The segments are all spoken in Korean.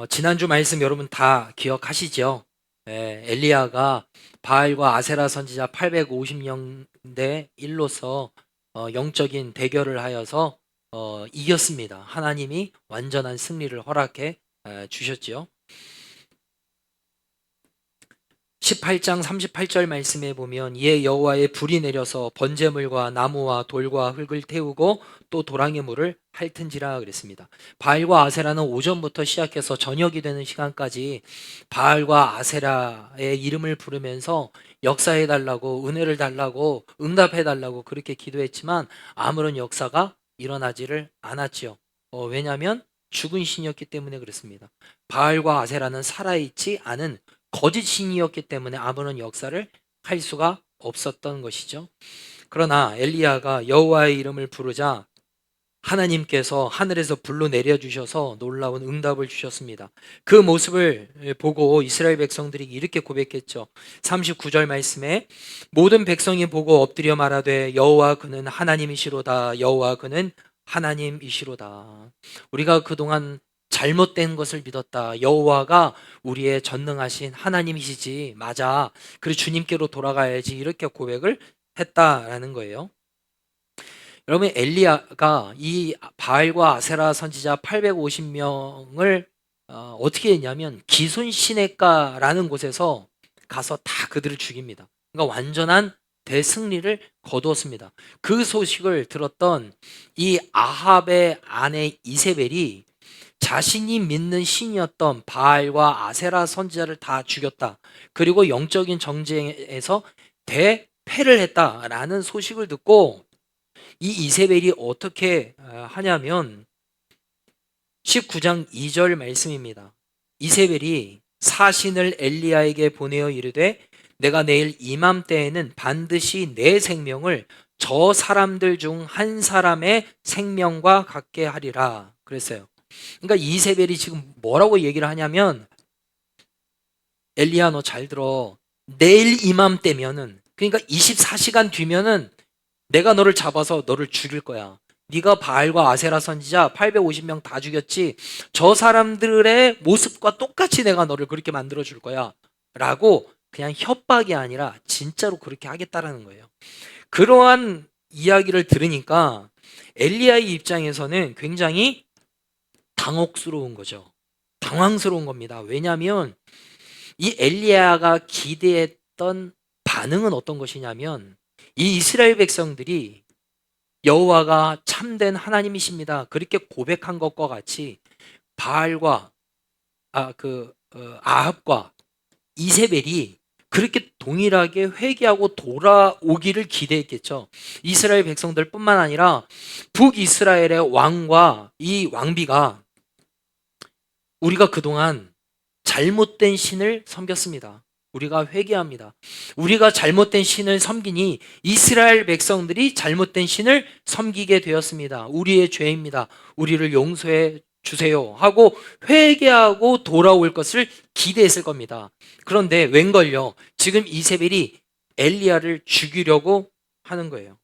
지난주 말씀 여러분 다 기억하시죠? 엘리야가 바알과 아세라 선지자 850대 1로서 영적인 대결을 하여서 이겼습니다. 하나님이 완전한 승리를 허락해 주셨지요. 18장 38절 말씀에 보면 이에 여호와의 불이 내려서 번제물과 나무와 돌과 흙을 태우고 또 도랑의 물을 핥은지라 그랬습니다. 바알과 아세라는 오전부터 시작해서 저녁이 되는 시간까지 바알과 아세라의 이름을 부르면서 역사해 달라고, 은혜를 달라고, 응답해 달라고 그렇게 기도했지만 아무런 역사가 일어나지를 않았지요. 왜냐하면 죽은 신이었기 때문에 그렇습니다. 바알과 아세라는 살아있지 않은 거짓 신이었기 때문에 아무런 역사를 할 수가 없었던 것이죠. 그러나 엘리야가 여호와의 이름을 부르자 하나님께서 하늘에서 불로 내려주셔서 놀라운 응답을 주셨습니다. 그 모습을 보고 이스라엘 백성들이 이렇게 고백했죠. 39절 말씀에 모든 백성이 보고 엎드려 말하되 여호와 그는 하나님이시로다. 여호와 그는 하나님이시로다. 우리가 그동안 잘못된 것을 믿었다. 여호와가 우리의 전능하신 하나님이시지. 맞아. 그리고 주님께로 돌아가야지. 이렇게 고백을 했다라는 거예요. 여러분, 엘리야가 이 바알과 아세라 선지자 850명을 어떻게 했냐면 기손 시내가라는 곳에서 가서 다 그들을 죽입니다. 그러니까 완전한 대승리를 거두었습니다. 그 소식을 들었던 이 아합의 아내 이세벨이 자신이 믿는 신이었던 바알과 아세라 선지자를 다 죽였다. 그리고 영적인 정쟁에서 대패를 했다라는 소식을 듣고 이 이세벨이 어떻게 하냐면 19장 2절 말씀입니다. 이세벨이 사신을 엘리야에게 보내어 이르되 내가 내일 이맘때에는 반드시 내 생명을 저 사람들 중 한 사람의 생명과 같게 하리라 그랬어요. 그러니까 이세벨이 지금 뭐라고 얘기를 하냐면 엘리야 너 잘 들어. 내일 이맘때면은 그러니까 24시간 뒤면은 내가 너를 잡아서 너를 죽일 거야. 네가 바알과 아세라 선지자 850명 다 죽였지. 저 사람들의 모습과 똑같이 내가 너를 그렇게 만들어 줄 거야. 라고 그냥 협박이 아니라 진짜로 그렇게 하겠다라는 거예요. 그러한 이야기를 들으니까 엘리야의 입장에서는 굉장히 당혹스러운 거죠. 당황스러운 겁니다. 왜냐하면 이 엘리야가 기대했던 반응은 어떤 것이냐면 이 이스라엘 백성들이 여호와가 참된 하나님이십니다. 그렇게 고백한 것과 같이 바알과 아합과 이세벨이 그렇게 동일하게 회개하고 돌아오기를 기대했겠죠. 이스라엘 백성들뿐만 아니라 북이스라엘의 왕과 이 왕비가 우리가 그동안 잘못된 신을 섬겼습니다. 우리가 회개합니다. 우리가 잘못된 신을 섬기니 이스라엘 백성들이 잘못된 신을 섬기게 되었습니다. 우리의 죄입니다. 우리를 용서해 주세요 하고 회개하고 돌아올 것을 기대했을 겁니다. 그런데 웬걸요? 지금 이세벨이 엘리야를 죽이려고 하는 거예요.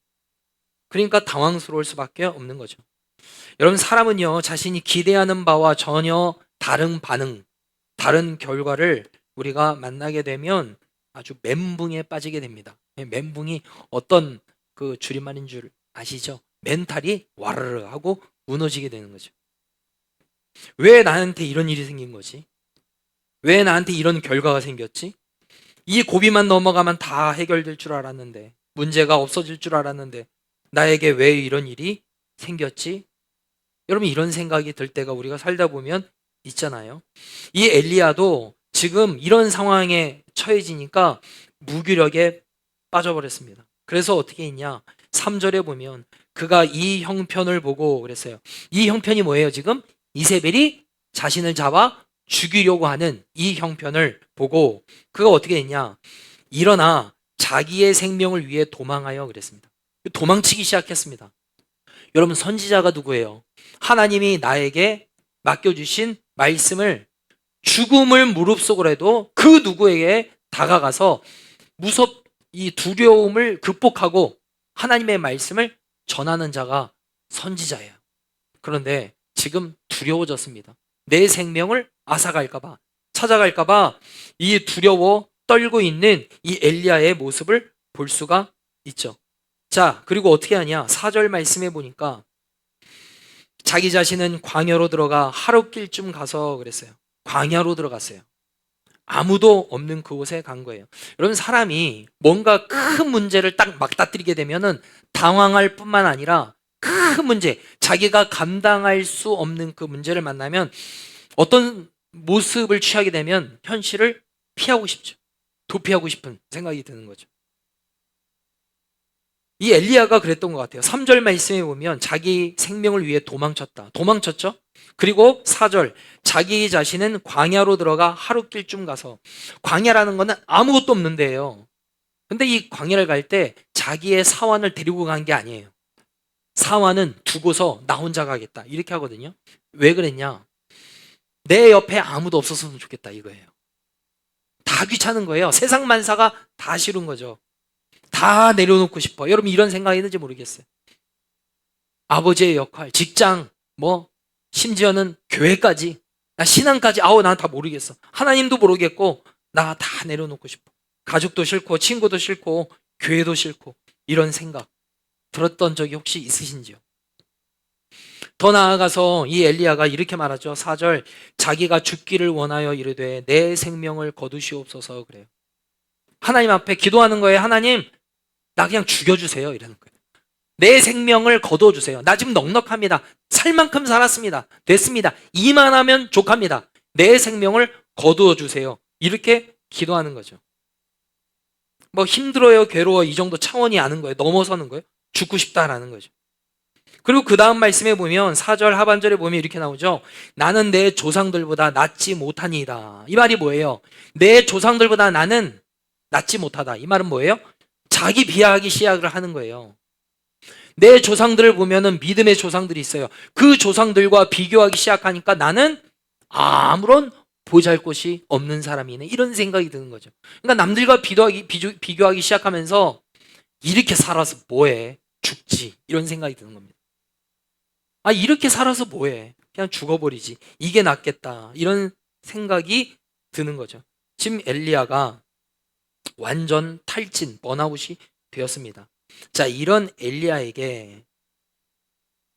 그러니까 당황스러울 수밖에 없는 거죠. 여러분, 사람은요 자신이 기대하는 바와 전혀 다른 반응, 다른 결과를 우리가 만나게 되면 아주 멘붕에 빠지게 됩니다. 멘붕이 어떤 그 줄임말인 줄 아시죠? 멘탈이 와르르 하고 무너지게 되는 거죠. 왜 나한테 이런 일이 생긴 거지? 왜 나한테 이런 결과가 생겼지? 이 고비만 넘어가면 다 해결될 줄 알았는데, 문제가 없어질 줄 알았는데 나에게 왜 이런 일이 생겼지? 여러분, 이런 생각이 들 때가 우리가 살다 보면 있잖아요. 이 엘리야도 지금 이런 상황에 처해지니까 무기력에 빠져버렸습니다. 그래서 어떻게 했냐? 3절에 보면 그가 이 형편을 보고 그랬어요. 이 형편이 뭐예요? 지금 이세벨이 자신을 잡아 죽이려고 하는 이 형편을 보고 그가 어떻게 했냐? 일어나 자기의 생명을 위해 도망하여 그랬습니다. 도망치기 시작했습니다. 여러분, 선지자가 누구예요? 하나님이 나에게 맡겨주신 말씀을 죽음을 무릅쓰고 해도 그 누구에게 다가가서 이 두려움을 극복하고 하나님의 말씀을 전하는 자가 선지자예요. 그런데 지금 두려워졌습니다. 내 생명을 앗아갈까봐, 찾아갈까봐 이 두려워 떨고 있는 이 엘리야의 모습을 볼 수가 있죠. 자, 그리고 어떻게 하냐? 4절 말씀해 보니까 자기 자신은 광야로 들어가 하룻길쯤 가서 그랬어요. 광야로 들어갔어요. 아무도 없는 그곳에 간 거예요. 여러분, 사람이 뭔가 큰 문제를 딱 맞닥뜨리게 되면은 당황할 뿐만 아니라 큰 문제, 자기가 감당할 수 없는 그 문제를 만나면 어떤 모습을 취하게 되면 현실을 피하고 싶죠. 도피하고 싶은 생각이 드는 거죠. 이 엘리야가 그랬던 것 같아요. 3절 말씀에 보면 자기 생명을 위해 도망쳤죠. 그리고 4절, 자기 자신은 광야로 들어가 하룻길쯤 가서, 광야라는 거는 아무것도 없는 데예요. 근데 이 광야를 갈 때 자기의 사환을 데리고 간 게 아니에요. 사환은 두고서 나 혼자 가겠다, 이렇게 하거든요. 왜 그랬냐? 내 옆에 아무도 없었으면 좋겠다, 이거예요. 다 귀찮은 거예요. 세상 만사가 다 싫은 거죠. 다 내려놓고 싶어. 여러분, 이런 생각이 있는지 모르겠어요. 아버지의 역할, 직장, 심지어는 교회까지, 나 신앙까지, 난 다 모르겠어. 하나님도 모르겠고, 나 다 내려놓고 싶어. 가족도 싫고, 친구도 싫고, 교회도 싫고, 이런 생각 들었던 적이 혹시 있으신지요? 더 나아가서 이 엘리야가 이렇게 말하죠. 4절, 자기가 죽기를 원하여 이르되 내 생명을 거두시옵소서, 그래요. 하나님 앞에 기도하는 거예요. 하나님, 나 그냥 죽여주세요, 이러는 거예요. 내 생명을 거두어주세요. 나 지금 넉넉합니다. 살 만큼 살았습니다. 됐습니다. 이만하면 족합니다. 내 생명을 거두어주세요. 이렇게 기도하는 거죠. 힘들어요, 괴로워, 이 정도 차원이 아는 거예요. 넘어서는 거예요. 죽고 싶다라는 거죠. 그리고 그 다음 말씀에 보면 4절 하반절에 보면 이렇게 나오죠. 나는 내 조상들보다 낫지 못하니이다. 이 말이 뭐예요? 내 조상들보다 나는 낫지 못하다. 이 말은 뭐예요? 자기 비하하기 시작을 하는 거예요. 내 조상들을 보면은 믿음의 조상들이 있어요. 그 조상들과 비교하기 시작하니까 나는 아무런 보잘것이 없는 사람이네, 이런 생각이 드는 거죠. 그러니까 남들과 비교하기 시작하면서 이렇게 살아서 뭐해? 죽지. 이런 생각이 드는 겁니다. 이렇게 살아서 뭐해? 그냥 죽어버리지. 이게 낫겠다. 이런 생각이 드는 거죠. 지금 엘리야가 완전 탈진, 번아웃이 되었습니다. 자, 이런 엘리야에게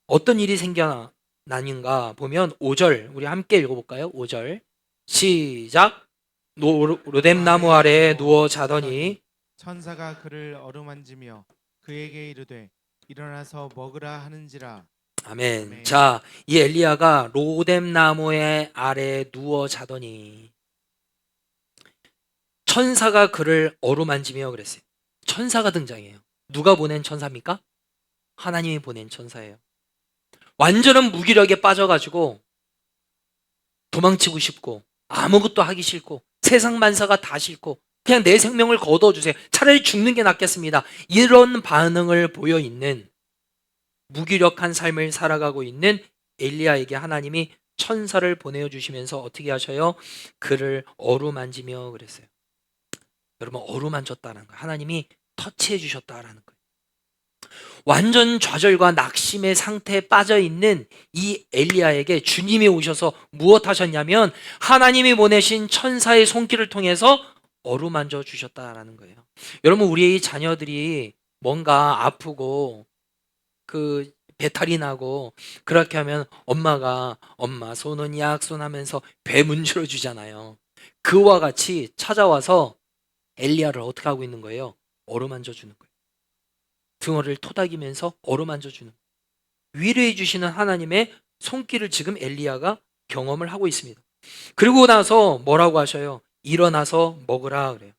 어떤 일이 생겨나는가 보면 5절, 우리 함께 읽어볼까요? 5절 시작. 로뎀나무 아래에 누워 자더니 천사가 그를 어루만지며 그에게 이르되 일어나서 먹으라 하는지라. 아멘. 아멘. 자, 이 엘리야가 로뎀나무의 아래에 누워 자더니 천사가 그를 어루만지며 그랬어요. 천사가 등장해요. 누가 보낸 천사입니까? 하나님이 보낸 천사예요. 완전한 무기력에 빠져가지고 도망치고 싶고 아무것도 하기 싫고 세상 만사가 다 싫고 그냥 내 생명을 거둬주세요. 차라리 죽는 게 낫겠습니다. 이런 반응을 보여 있는, 무기력한 삶을 살아가고 있는 엘리야에게 하나님이 천사를 보내주시면서 어떻게 하셔요? 그를 어루만지며 그랬어요. 여러분, 어루만졌다는 거예요. 하나님이 터치해 주셨다라는 거예요. 완전 좌절과 낙심의 상태에 빠져 있는 이 엘리야에게 주님이 오셔서 무엇 하셨냐면 하나님이 보내신 천사의 손길을 통해서 어루만져 주셨다라는 거예요. 여러분, 우리의 자녀들이 뭔가 아프고 배탈이 나고 그렇게 하면 엄마가 엄마 손은 약손 하면서 배 문질러 주잖아요. 그와 같이 찾아와서 엘리야를 어떻게 하고 있는 거예요? 어루만져 주는 거예요. 등어를 토닥이면서 어루만져 주는 거예요. 위로해 주시는 하나님의 손길을 지금 엘리야가 경험을 하고 있습니다. 그리고 나서 뭐라고 하셔요? 일어나서 먹으라 그래요.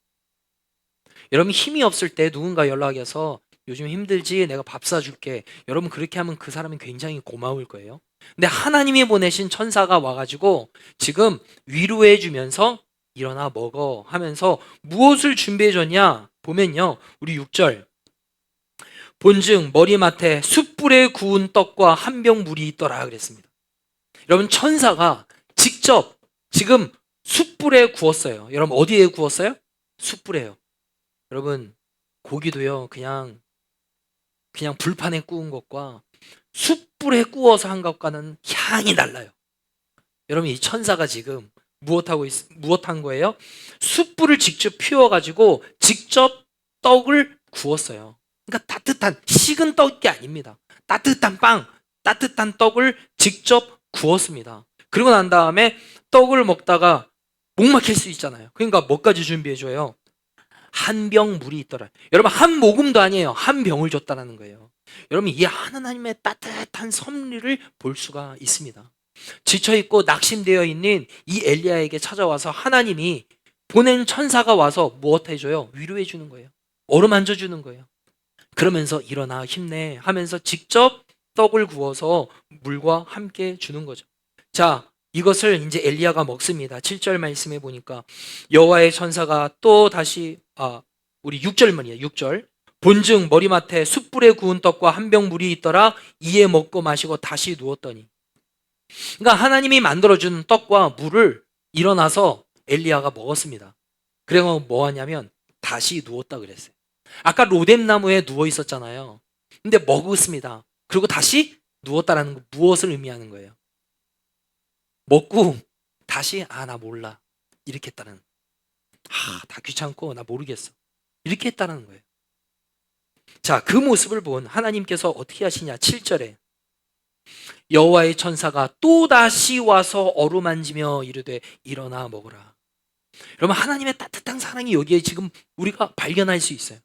여러분, 힘이 없을 때 누군가 연락해서 요즘 힘들지? 내가 밥 사줄게. 여러분, 그렇게 하면 그 사람은 굉장히 고마울 거예요. 근데 하나님이 보내신 천사가 와가지고 지금 위로해 주면서 일어나 먹어 하면서 무엇을 준비해 줬냐? 보면요, 우리 6절 본즉 머리맡에 숯불에 구운 떡과 한 병 물이 있더라 그랬습니다. 여러분, 천사가 직접 지금 숯불에 구웠어요. 여러분, 어디에 구웠어요? 숯불에요. 여러분, 고기도요, 그냥 불판에 구운 것과 숯불에 구워서 한 것과는 향이 달라요. 여러분, 이 천사가 지금 무엇한 거예요? 숯불을 직접 피워가지고 직접 떡을 구웠어요. 그러니까 따뜻한 식은 떡이 아닙니다. 따뜻한 빵, 따뜻한 떡을 직접 구웠습니다. 그리고 난 다음에 떡을 먹다가 목 막힐 수 있잖아요. 그러니까 뭐까지 준비해줘요? 한 병 물이 있더라. 여러분, 한 모금도 아니에요. 한 병을 줬다라는 거예요. 여러분, 이 하나님의 따뜻한 섭리를 볼 수가 있습니다. 지쳐있고 낙심되어 있는 이 엘리야에게 찾아와서 하나님이 보낸 천사가 와서 무엇 해줘요? 위로해 주는 거예요. 어루만져 주는 거예요. 그러면서 일어나 힘내 하면서 직접 떡을 구워서 물과 함께 주는 거죠. 자, 이것을 이제 엘리야가 먹습니다. 7절 말씀해 보니까 여호와의 천사가 또 다시 우리 6절 말이에요. 6절. 본즉 머리맡에 숯불에 구운 떡과 한 병 물이 있더라. 이에 먹고 마시고 다시 누웠더니. 그러니까 하나님이 만들어준 떡과 물을 일어나서 엘리야가 먹었습니다. 그리고 뭐 하냐면 다시 누웠다 그랬어요. 아까 로뎀나무에 누워 있었잖아요. 근데 먹었습니다. 그리고 다시 누웠다라는 거 무엇을 의미하는 거예요? 먹고 다시 나 몰라 이렇게 했다는, 다 귀찮고 나 모르겠어 이렇게 했다는 거예요. 자, 그 모습을 본 하나님께서 어떻게 하시냐. 7절에 여호와의 천사가 또다시 와서 어루만지며 이르되 일어나 먹으라. 여러분, 하나님의 따뜻한 사랑이 여기에 지금 우리가 발견할 수 있어요.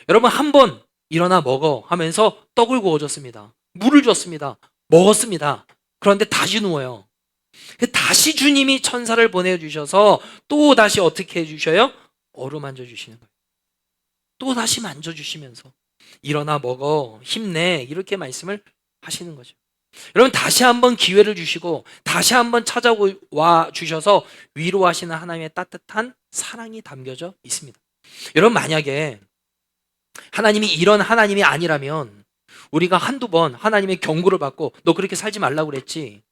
여러분, 한번 일어나 먹어 하면서 떡을 구워줬습니다. 물을 줬습니다. 먹었습니다. 그런데 다시 누워요. 다시 주님이 천사를 보내주셔서 또 다시 어떻게 해주셔요? 어루만져 주시는 거예요. 또 다시 만져주시면서 일어나 먹어 힘내 이렇게 말씀을 하시는 거죠. 여러분, 다시 한번 기회를 주시고 다시 한번 찾아와 주셔서 위로하시는 하나님의 따뜻한 사랑이 담겨져 있습니다. 여러분, 만약에 하나님이 이런 하나님이 아니라면 우리가 한두 번 하나님의 경고를 받고 너 그렇게 살지 말라고 그랬지,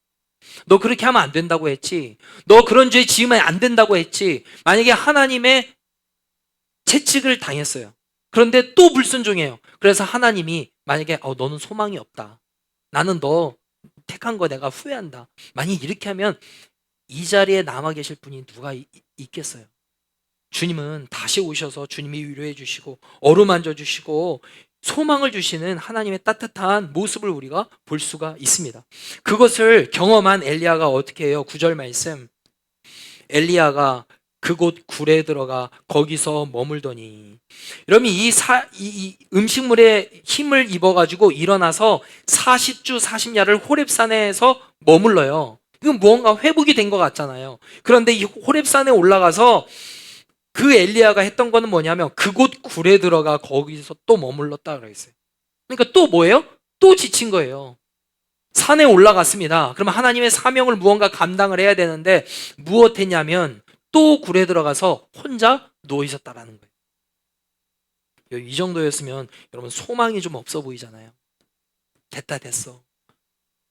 너 그렇게 하면 안 된다고 했지, 너 그런 죄 지으면 안 된다고 했지, 만약에 하나님의 채찍을 당했어요. 그런데 또 불순종해요. 그래서 하나님이 만약에 너는 소망이 없다, 나는 너 택한 거 내가 후회한다, 만약 이렇게 하면 이 자리에 남아 계실 분이 누가 있겠어요? 주님은 다시 오셔서 주님이 위로해 주시고 어루만져 주시고 소망을 주시는 하나님의 따뜻한 모습을 우리가 볼 수가 있습니다. 그것을 경험한 엘리야가 어떻게 해요? 9절 말씀, 엘리야가 그곳 굴에 들어가 거기서 머물더니. 여러분, 이 음식물에 힘을 입어가지고 일어나서 40주 40야를 호렙산에서 머물러요. 이건 무언가 회복이 된 것 같잖아요. 그런데 이 호렙산에 올라가서 그 엘리야가 했던 거는 뭐냐면 그곳 굴에 들어가 거기서 또 머물렀다 그랬어요. 그러니까 또 뭐예요? 또 지친 거예요. 산에 올라갔습니다. 그러면 하나님의 사명을 무언가 감당을 해야 되는데 무엇 했냐면 또 굴에 들어가서 혼자 누워 있었다라는 거예요. 이 정도였으면 여러분 소망이 좀 없어 보이잖아요. 됐어.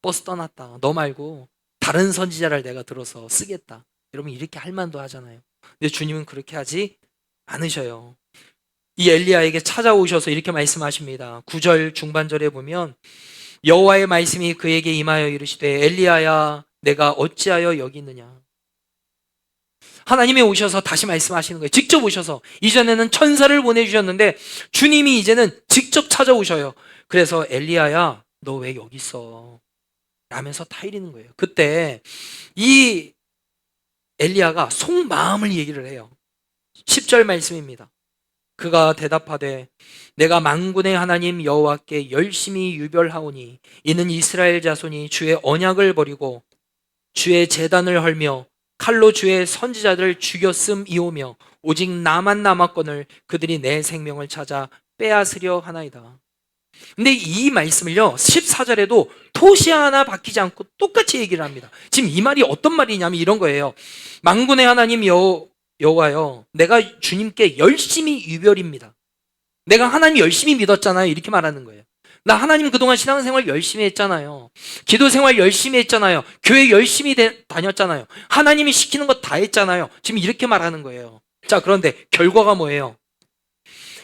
버스 떠났다. 너 말고 다른 선지자를 내가 들어서 쓰겠다. 여러분, 이렇게 할 만도 하잖아요. 근데 주님은 그렇게 하지 않으셔요. 이 엘리야에게 찾아오셔서 이렇게 말씀하십니다. 9절 중반절에 보면 여호와의 말씀이 그에게 임하여 이르시되 엘리야야 내가 어찌하여 여기 있느냐. 하나님이 오셔서 다시 말씀하시는 거예요. 직접 오셔서. 이전에는 천사를 보내주셨는데 주님이 이제는 직접 찾아오셔요. 그래서 엘리야야 너 왜 여기 있어 라면서 타이르는 거예요. 그때 이 엘리야가 속마음을 얘기를 해요. 10절 말씀입니다. 그가 대답하되 내가 만군의 하나님 여호와께 열심히 유별하오니 이는 이스라엘 자손이 주의 언약을 버리고 주의 제단을 헐며 칼로 주의 선지자들을 죽였음이오며 오직 나만 남았거늘 그들이 내 생명을 찾아 빼앗으려 하나이다. 근데 이 말씀을요 14절에도 토시 하나 바뀌지 않고 똑같이 얘기를 합니다. 지금 이 말이 어떤 말이냐면 이런 거예요. 만군의 하나님 여호와여 내가 주님께 열심히 유별입니다. 내가 하나님 열심히 믿었잖아요. 이렇게 말하는 거예요. 나 하나님 그동안 신앙생활 열심히 했잖아요. 기도생활 열심히 했잖아요. 교회 열심히 다녔잖아요. 하나님이 시키는 거 다 했잖아요. 지금 이렇게 말하는 거예요. 자, 그런데 결과가 뭐예요?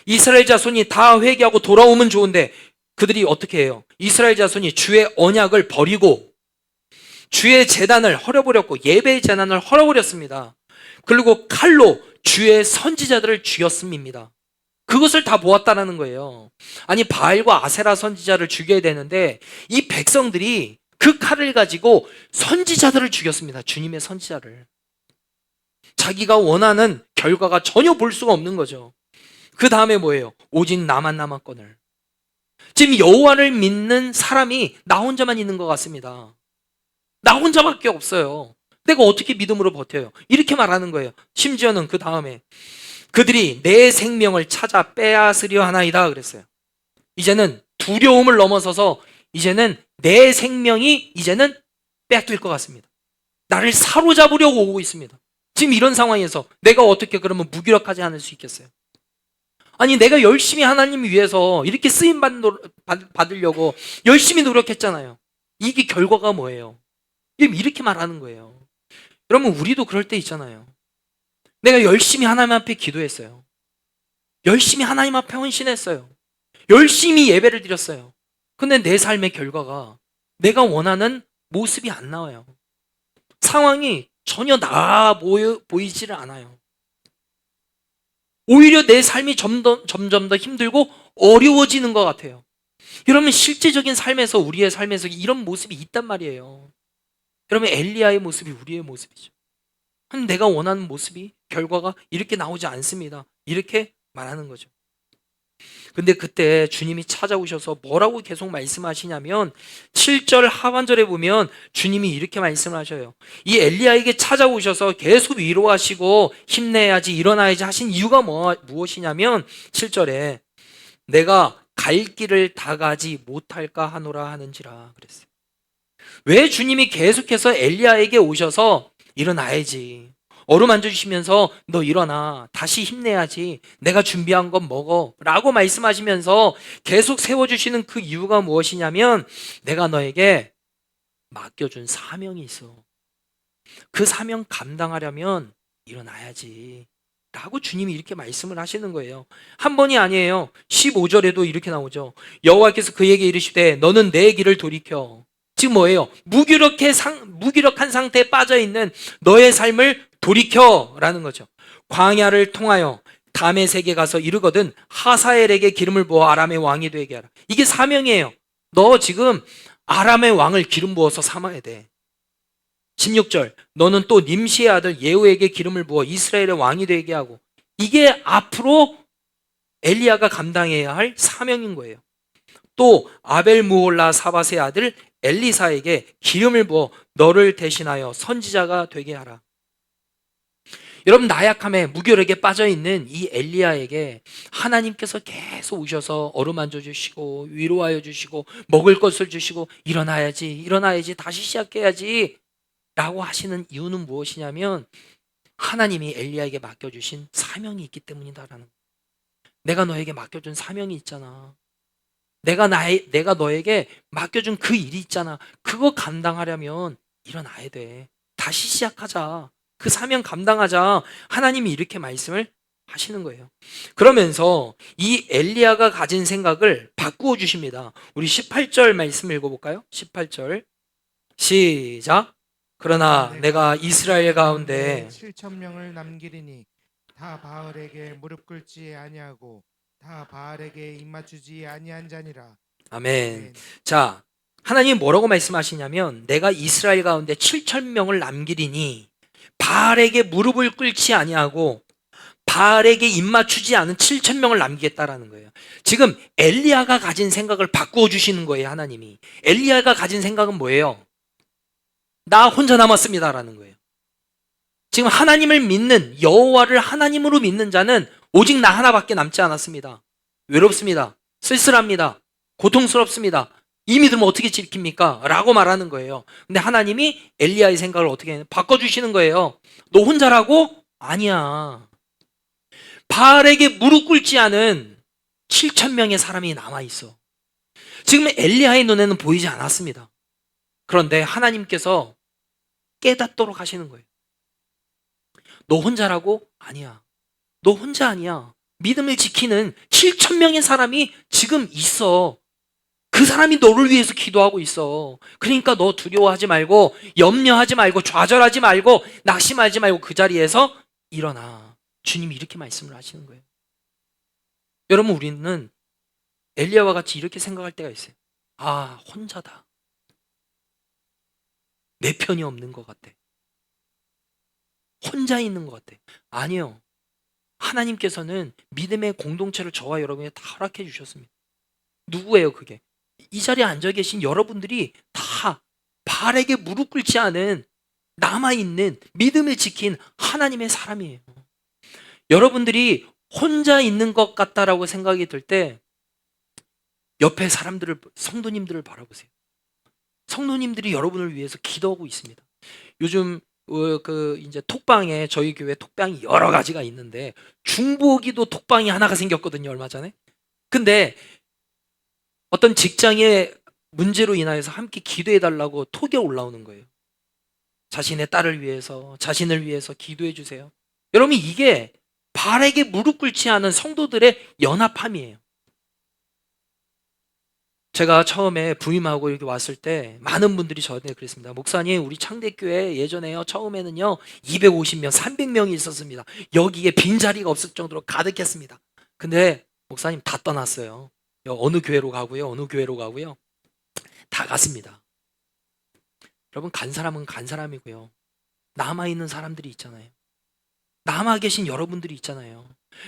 이스라엘 자손이 다 회개하고 돌아오면 좋은데 그들이 어떻게 해요? 이스라엘 자손이 주의 언약을 버리고 주의 제단을 헐어버렸고 예배의 제단을 헐어버렸습니다. 그리고 칼로 주의 선지자들을 죽였음입니다. 그것을 다 보았다라는 거예요. 아니 바알과 아세라 선지자를 죽여야 되는데 이 백성들이 그 칼을 가지고 선지자들을 죽였습니다. 주님의 선지자를. 자기가 원하는 결과가 전혀 볼 수가 없는 거죠. 그 다음에 뭐예요? 오직 나만 남았거늘. 지금 여호와를 믿는 사람이 나 혼자만 있는 것 같습니다. 나 혼자밖에 없어요. 내가 어떻게 믿음으로 버텨요? 이렇게 말하는 거예요. 심지어는 그 다음에 그들이 내 생명을 찾아 빼앗으려 하나이다 그랬어요. 이제는 두려움을 넘어서서 이제는 내 생명이 이제는 빼앗길 것 같습니다. 나를 사로잡으려고 오고 있습니다. 지금 이런 상황에서 내가 어떻게 그러면 무기력하지 않을 수 있겠어요? 아니 내가 열심히 하나님 위해서 이렇게 쓰임 받으려고 열심히 노력했잖아요. 이게 결과가 뭐예요? 이렇게 말하는 거예요. 여러분 우리도 그럴 때 있잖아요. 내가 열심히 하나님 앞에 기도했어요. 열심히 하나님 앞에 헌신했어요. 열심히 예배를 드렸어요. 근데 내 삶의 결과가 내가 원하는 모습이 안 나와요. 상황이 전혀 나아 보이지를 않아요. 오히려 내 삶이 점점 더 힘들고 어려워지는 것 같아요. 여러분 실제적인 삶에서 우리의 삶에서 이런 모습이 있단 말이에요. 여러분 엘리야의 모습이 우리의 모습이죠. 내가 원하는 모습이 결과가 이렇게 나오지 않습니다. 이렇게 말하는 거죠. 근데 그때 주님이 찾아오셔서 뭐라고 계속 말씀하시냐면 7절 하반절에 보면 주님이 이렇게 말씀을 하셔요. 이 엘리야에게 찾아오셔서 계속 위로하시고 힘내야지 일어나야지 하신 이유가 무엇이냐면 7절에 내가 갈 길을 다 가지 못할까 하노라 하는지라 그랬어요. 왜 주님이 계속해서 엘리야에게 오셔서 일어나야지, 어루만져 주시면서 너 일어나, 다시 힘내야지, 내가 준비한 건 먹어 라고 말씀하시면서 계속 세워주시는 그 이유가 무엇이냐면 내가 너에게 맡겨준 사명이 있어. 그 사명 감당하려면 일어나야지 라고 주님이 이렇게 말씀을 하시는 거예요. 한 번이 아니에요. 15절에도 이렇게 나오죠. 여호와께서 그에게 이르시되 너는 내 길을 돌이켜. 지금 뭐예요? 무기력한 상태에 빠져있는 너의 삶을 돌이켜라는 거죠. 광야를 통하여 다메섹에 가서 이르거든 하사엘에게 기름을 부어 아람의 왕이 되게 하라. 이게 사명이에요. 너 지금 아람의 왕을 기름 부어서 삼아야 돼. 16절 너는 또 님시의 아들 예후에게 기름을 부어 이스라엘의 왕이 되게 하고. 이게 앞으로 엘리야가 감당해야 할 사명인 거예요. 또 아벨 무홀라 사밧의 아들 엘리사에게 기름을 부어 너를 대신하여 선지자가 되게 하라. 여러분 나약함에 무기력에 빠져있는 이 엘리야에게 하나님께서 계속 오셔서 어루만져 주시고 위로하여 주시고 먹을 것을 주시고 일어나야지 다시 시작해야지 라고 하시는 이유는 무엇이냐면 하나님이 엘리야에게 맡겨주신 사명이 있기 때문이다라는 거예요. 내가 너에게 맡겨준 사명이 있잖아. 내가 너에게 맡겨준 그 일이 있잖아. 그거 감당하려면 일어나야 돼. 다시 시작하자. 그 사명 감당하자. 하나님이 이렇게 말씀을 하시는 거예요. 그러면서 이 엘리야가 가진 생각을 바꾸어 주십니다. 우리 18절 말씀 읽어볼까요? 18절 시작. 그러나 내가 이스라엘 가운데 7,000명을 남기리니 다 바알에게 무릎 꿇지 아니하고 다 바알에게 입맞추지 아니한 자니라. 아멘. 자, 하나님이 뭐라고 말씀하시냐면 내가 이스라엘 가운데 7,000명을 남기리니 바알에게 무릎을 꿇지 아니하고 바알에게 입맞추지 않은 7,000명을 남기겠다라는 거예요. 지금 엘리야가 가진 생각을 바꾸어 주시는 거예요. 하나님이. 엘리야가 가진 생각은 뭐예요? 나 혼자 남았습니다라는 거예요. 지금 하나님을 믿는, 여호와를 하나님으로 믿는 자는 오직 나 하나밖에 남지 않았습니다. 외롭습니다. 쓸쓸합니다. 고통스럽습니다. 이 믿음 어떻게 지킵니까? 라고 말하는 거예요. 근데 하나님이 엘리야의 생각을 어떻게 바꿔주시는 거예요. 너 혼자라고? 아니야. 바알에게 무릎 꿇지 않은 7,000명의 사람이 남아있어. 지금 엘리야의 눈에는 보이지 않았습니다. 그런데 하나님께서 깨닫도록 하시는 거예요. 너 혼자라고? 아니야. 너 혼자 아니야. 믿음을 지키는 7,000명의 사람이 지금 있어. 그 사람이 너를 위해서 기도하고 있어. 그러니까 너 두려워하지 말고, 염려하지 말고, 좌절하지 말고, 낙심하지 말고 그 자리에서 일어나. 주님이 이렇게 말씀을 하시는 거예요. 여러분, 우리는 엘리야와 같이 이렇게 생각할 때가 있어요. 아, 혼자다. 내 편이 없는 것 같아. 혼자 있는 것 같아. 아니요. 하나님께서는 믿음의 공동체를 저와 여러분에게 다 허락해 주셨습니다. 누구예요, 그게? 이 자리에 앉아 계신 여러분들이 다 바알에게 무릎 꿇지 않은 남아있는 믿음을 지킨 하나님의 사람이에요. 여러분들이 혼자 있는 것 같다라고 생각이 들 때 옆에 사람들을, 성도님들을 바라보세요. 성도님들이 여러분을 위해서 기도하고 있습니다. 요즘 이제 톡방에, 저희 교회 톡방이 여러 가지가 있는데 중보기도 톡방이 하나가 생겼거든요, 얼마 전에. 근데 어떤 직장의 문제로 인하여서 함께 기도해 달라고 톡에 올라오는 거예요. 자신의 딸을 위해서, 자신을 위해서 기도해 주세요. 여러분, 이게 바알에게 무릎 꿇지 않은 성도들의 연합함이에요. 제가 처음에 부임하고 이렇게 왔을 때 많은 분들이 저한테 그랬습니다. 목사님, 우리 창대교회 예전에요, 처음에는요 250명, 300명이 있었습니다. 여기에 빈자리가 없을 정도로 가득했습니다. 근데 목사님 다 떠났어요. 어느 교회로 가고요, 어느 교회로 가고요, 다 갔습니다. 여러분, 간 사람은 간 사람이고요, 남아있는 사람들이 있잖아요. 남아 계신 여러분들이 있잖아요.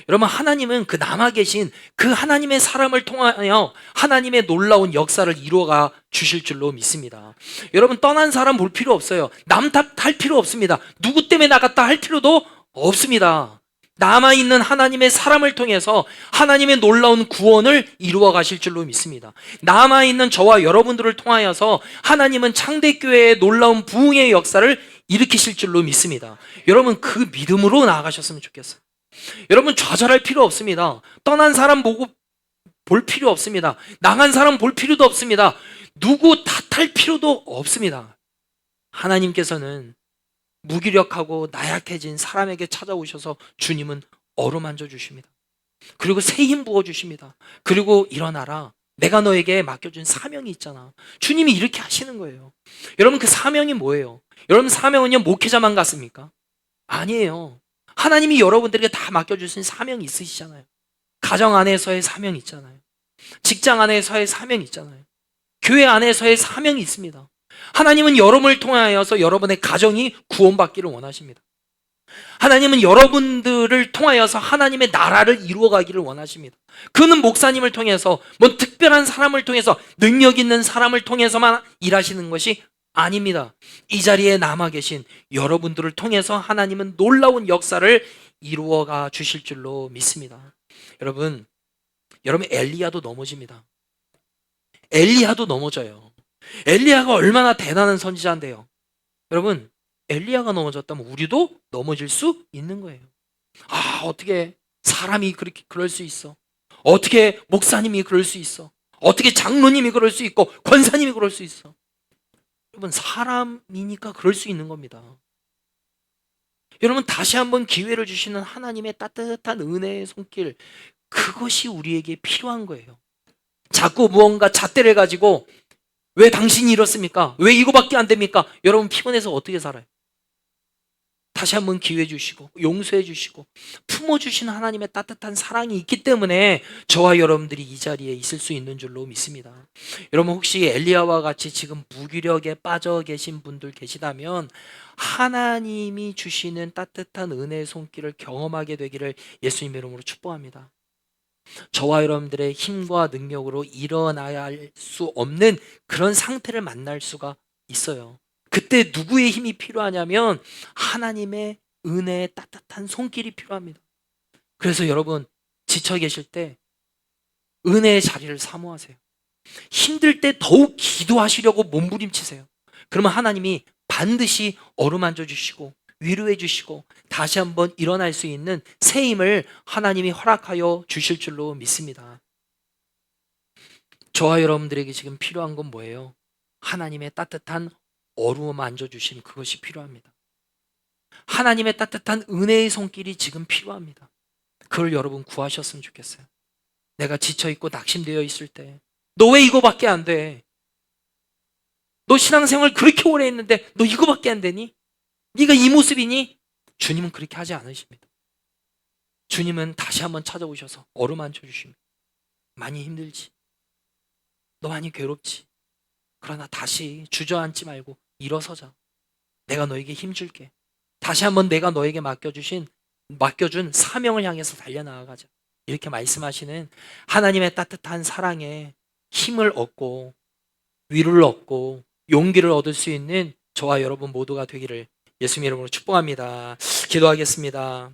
여러분, 하나님은 그 남아 계신 그 하나님의 사람을 통하여 하나님의 놀라운 역사를 이루어가 주실 줄로 믿습니다. 여러분, 떠난 사람 볼 필요 없어요. 남 탓할 필요 없습니다. 누구 때문에 나갔다 할 필요도 없습니다. 남아있는 하나님의 사람을 통해서 하나님의 놀라운 구원을 이루어 가실 줄로 믿습니다. 남아있는 저와 여러분들을 통하여서 하나님은 창대교회의 놀라운 부흥의 역사를 일으키실 줄로 믿습니다. 여러분, 그 믿음으로 나아가셨으면 좋겠어요. 여러분, 좌절할 필요 없습니다. 떠난 사람 보고 볼 필요 없습니다. 나간 사람 볼 필요도 없습니다. 누구 탓할 필요도 없습니다. 하나님께서는 무기력하고 나약해진 사람에게 찾아오셔서 주님은 어루만져 주십니다. 그리고 새 힘 부어 주십니다. 그리고 일어나라. 내가 너에게 맡겨준 사명이 있잖아. 주님이 이렇게 하시는 거예요. 여러분, 그 사명이 뭐예요? 여러분, 사명은요 목회자만 같습니까? 아니에요. 하나님이 여러분들에게 다 맡겨주신 사명이 있으시잖아요. 가정 안에서의 사명이 있잖아요. 직장 안에서의 사명이 있잖아요. 교회 안에서의 사명이 있습니다. 하나님은 여러분을 통하여서 여러분의 가정이 구원받기를 원하십니다. 하나님은 여러분들을 통하여서 하나님의 나라를 이루어가기를 원하십니다. 그는 목사님을 통해서, 뭐 특별한 사람을 통해서, 능력 있는 사람을 통해서만 일하시는 것이 아닙니다. 이 자리에 남아 계신 여러분들을 통해서 하나님은 놀라운 역사를 이루어가 주실 줄로 믿습니다. 여러분 엘리야도 넘어집니다. 엘리야도 넘어져요. 엘리야가 얼마나 대단한 선지자인데요. 여러분, 엘리야가 넘어졌다면 우리도 넘어질 수 있는 거예요. 아, 어떻게 사람이 그렇게 그럴 수 있어? 어떻게 목사님이 그럴 수 있어? 어떻게 장로님이 그럴 수 있고 권사님이 그럴 수 있어? 여러분, 사람이니까 그럴 수 있는 겁니다. 여러분, 다시 한번 기회를 주시는 하나님의 따뜻한 은혜의 손길, 그것이 우리에게 필요한 거예요. 자꾸 무언가 잣대를 가지고 왜 당신이 이렇습니까? 왜 이거밖에 안 됩니까? 여러분, 피곤해서 어떻게 살아요? 다시 한번 기회 주시고 용서해 주시고 품어주시는 하나님의 따뜻한 사랑이 있기 때문에 저와 여러분들이 이 자리에 있을 수 있는 줄로 믿습니다. 여러분, 혹시 엘리야와 같이 지금 무기력에 빠져 계신 분들 계시다면 하나님이 주시는 따뜻한 은혜의 손길을 경험하게 되기를 예수님 이름으로 축복합니다. 저와 여러분들의 힘과 능력으로 일어나야 할 수 없는 그런 상태를 만날 수가 있어요. 그때 누구의 힘이 필요하냐면 하나님의 은혜의 따뜻한 손길이 필요합니다. 그래서 여러분, 지쳐 계실 때 은혜의 자리를 사모하세요. 힘들 때 더욱 기도하시려고 몸부림치세요. 그러면 하나님이 반드시 어루만져 주시고 위로해 주시고 다시 한번 일어날 수 있는 새 힘을 하나님이 허락하여 주실 줄로 믿습니다. 저와 여러분들에게 지금 필요한 건 뭐예요? 하나님의 따뜻한 어루만져 주심, 그것이 필요합니다. 하나님의 따뜻한 은혜의 손길이 지금 필요합니다. 그걸 여러분 구하셨으면 좋겠어요. 내가 지쳐있고 낙심되어 있을 때, 너 왜 이거밖에 안 돼? 너 신앙생활 그렇게 오래 했는데 너 이거밖에 안 되니? 네가 이 모습이니? 주님은 그렇게 하지 않으십니다. 주님은 다시 한번 찾아오셔서 어루만져 주십니다. 많이 힘들지? 너 많이 괴롭지? 그러나 다시 주저앉지 말고 일어서자. 내가 너에게 힘줄게. 다시 한번 내가 너에게 맡겨준 사명을 향해서 달려나가자. 이렇게 말씀하시는 하나님의 따뜻한 사랑에 힘을 얻고 위로를 얻고 용기를 얻을 수 있는 저와 여러분 모두가 되기를 예수님 이름으로 축복합니다. 기도하겠습니다.